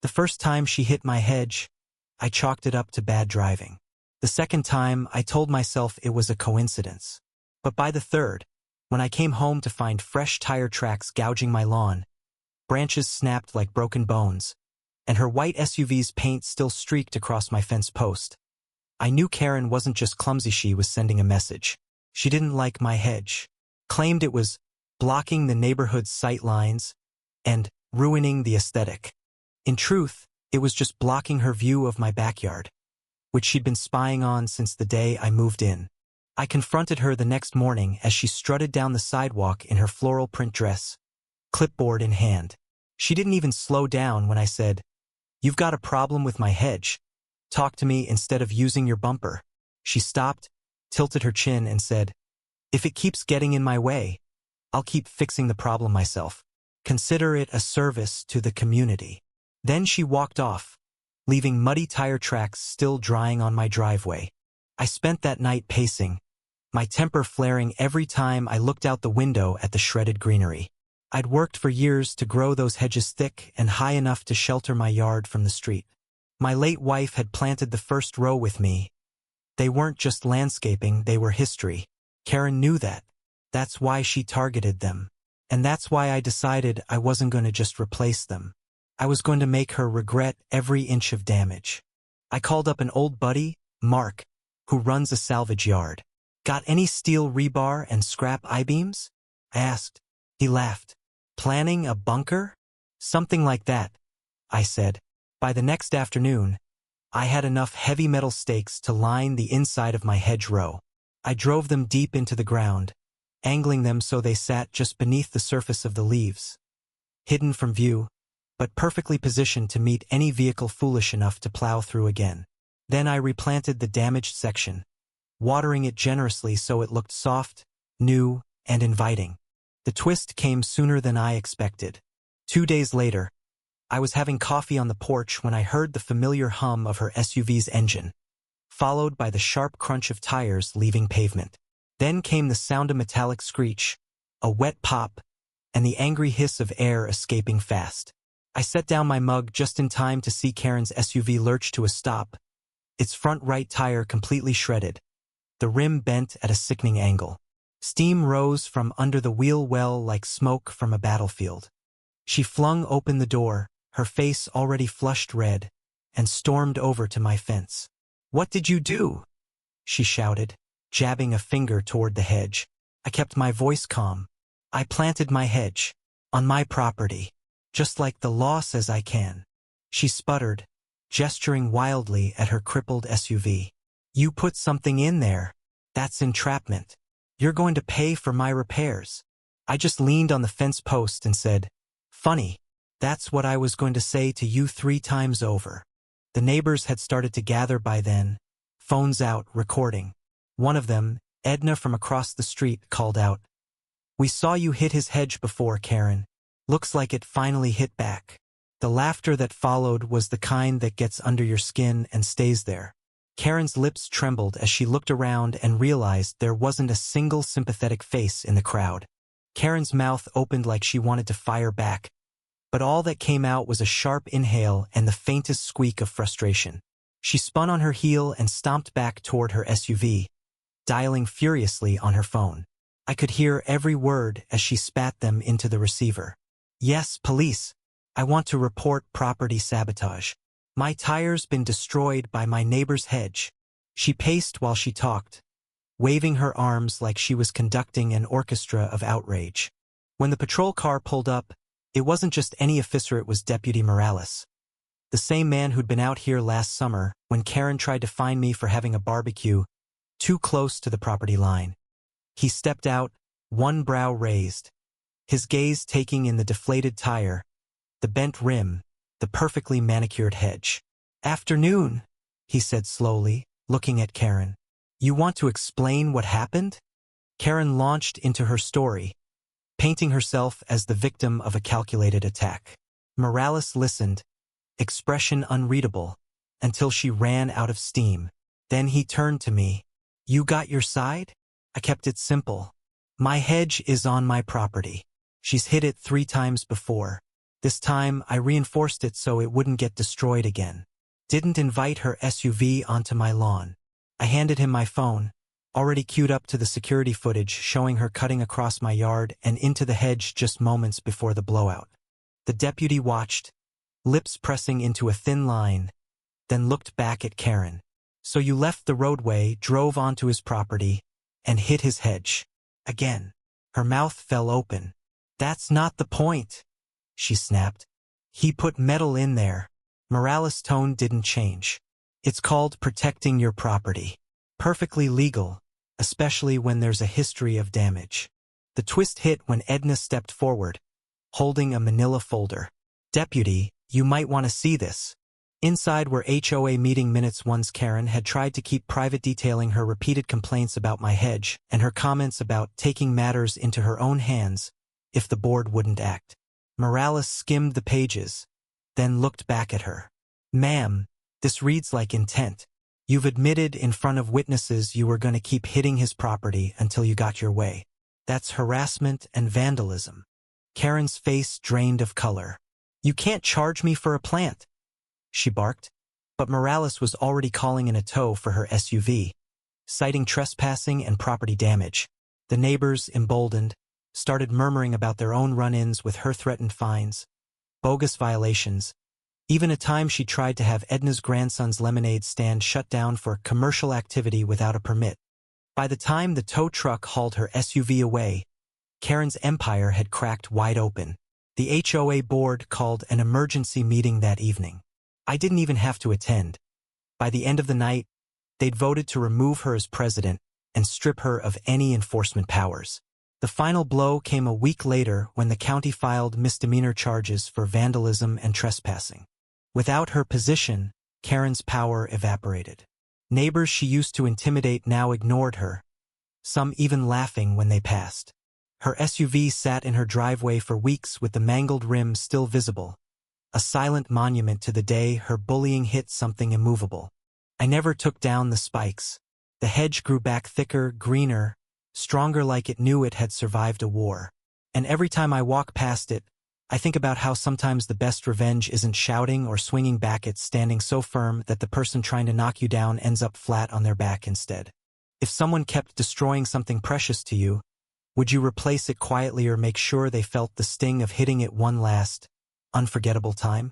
The first time she hit my hedge, I chalked it up to bad driving. The second time, I told myself it was a coincidence. But by the third, when I came home to find fresh tire tracks gouging my lawn, branches snapped like broken bones, and her white SUV's paint still streaked across my fence post, I knew Karen wasn't just clumsy, she was sending a message. She didn't like my hedge, claimed it was blocking the neighborhood's sight lines and ruining the aesthetic. In truth, it was just blocking her view of my backyard, which she'd been spying on since the day I moved in. I confronted her the next morning as she strutted down the sidewalk in her floral print dress, clipboard in hand. She didn't even slow down when I said, "You've got a problem with my hedge. Talk to me instead of using your bumper." She stopped, tilted her chin, and said, "If it keeps getting in my way, I'll keep fixing the problem myself. Consider it a service to the community." Then she walked off, leaving muddy tire tracks still drying on my driveway. I spent that night pacing, my temper flaring every time I looked out the window at the shredded greenery. I'd worked for years to grow those hedges thick and high enough to shelter my yard from the street. My late wife had planted the first row with me. They weren't just landscaping, they were history. Karen knew that. That's why she targeted them. And that's why I decided I wasn't going to just replace them. I was going to make her regret every inch of damage. I called up an old buddy, Mark, who runs a salvage yard. "Got any steel rebar and scrap I-beams?" I asked. He laughed. "Planning a bunker?" "Something like that," I said. By the next afternoon, I had enough heavy metal stakes to line the inside of my hedgerow. I drove them deep into the ground, angling them so they sat just beneath the surface of the leaves, hidden from view, but perfectly positioned to meet any vehicle foolish enough to plow through again. Then I replanted the damaged section, watering it generously so it looked soft, new, and inviting. The twist came sooner than I expected. 2 days later, I was having coffee on the porch when I heard the familiar hum of her SUV's engine, followed by the sharp crunch of tires leaving pavement. Then came the sound of metallic screech, a wet pop, and the angry hiss of air escaping fast. I set down my mug just in time to see Karen's SUV lurch to a stop, its front right tire completely shredded, the rim bent at a sickening angle. Steam rose from under the wheel well like smoke from a battlefield. She flung open the door, her face already flushed red, and stormed over to my fence. "What did you do?" she shouted, jabbing a finger toward the hedge. I kept my voice calm. "I planted my hedge, on my property, just like the law says I can." She sputtered, gesturing wildly at her crippled SUV. "You put something in there. That's entrapment. You're going to pay for my repairs." I just leaned on the fence post and said, "Funny. That's what I was going to say to you 3 times over." The neighbors had started to gather by then, phones out, recording. One of them, Edna from across the street, called out, "We saw you hit his hedge before, Karen. Looks like it finally hit back." The laughter that followed was the kind that gets under your skin and stays there. Karen's lips trembled as she looked around and realized there wasn't a single sympathetic face in the crowd. Karen's mouth opened like she wanted to fire back, but all that came out was a sharp inhale and the faintest squeak of frustration. She spun on her heel and stomped back toward her SUV, dialing furiously on her phone. I could hear every word as she spat them into the receiver. "Yes, police. I want to report property sabotage. My tire's been destroyed by my neighbor's hedge." She paced while she talked, waving her arms like she was conducting an orchestra of outrage. When the patrol car pulled up, it wasn't just any officer, it was Deputy Morales, the same man who'd been out here last summer when Karen tried to find me for having a barbecue too close to the property line. He stepped out, one brow raised, his gaze taking in the deflated tire, the bent rim, the perfectly manicured hedge. "Afternoon," he said slowly, looking at Karen. "You want to explain what happened?" Karen launched into her story, painting herself as the victim of a calculated attack. Morales listened, expression unreadable, until she ran out of steam. Then he turned to me. "You got your side?" I kept it simple. "My hedge is on my property. She's hit it 3 times before. This time, I reinforced it so it wouldn't get destroyed again. Didn't invite her SUV onto my lawn. I handed him my phone, already queued up to the security footage showing her cutting across my yard and into the hedge just moments before the blowout. The deputy watched, lips pressing into a thin line, then looked back at Karen. So you left the roadway, drove onto his property, and hit his hedge. Again. Her mouth fell open. That's not the point, she snapped. He put metal in there. Morales' tone didn't change. It's called protecting your property. Perfectly legal, especially when there's a history of damage. The twist hit when Edna stepped forward, holding a manila folder. Deputy, you might want to see this. Inside were HOA meeting minutes. Once Karen had tried to keep private, detailing her repeated complaints about my hedge and her comments about taking matters into her own hands if the board wouldn't act. Morales skimmed the pages, then looked back at her. Ma'am, this reads like intent. You've admitted in front of witnesses you were going to keep hitting his property until you got your way. That's harassment and vandalism. Karen's face drained of color. You can't charge me for a plant, she barked. But Morales was already calling in a tow for her SUV, citing trespassing and property damage. The neighbors, emboldened, started murmuring about their own run-ins with her, threatened fines, bogus violations, even a time she tried to have Edna's grandson's lemonade stand shut down for commercial activity without a permit. By the time the tow truck hauled her SUV away, Karen's empire had cracked wide open. The HOA board called an emergency meeting that evening. I didn't even have to attend. By the end of the night, they'd voted to remove her as president and strip her of any enforcement powers. The final blow came a week later when the county filed misdemeanor charges for vandalism and trespassing. Without her position, Karen's power evaporated. Neighbors she used to intimidate now ignored her, some even laughing when they passed. Her SUV sat in her driveway for weeks with the mangled rim still visible, a silent monument to the day her bullying hit something immovable. I never took down the spikes. The hedge grew back thicker, greener, stronger, like it knew it had survived a war. And every time I walk past it, I think about how sometimes the best revenge isn't shouting or swinging back, it's standing so firm that the person trying to knock you down ends up flat on their back instead. If someone kept destroying something precious to you, would you replace it quietly or make sure they felt the sting of hitting it one last, unforgettable time?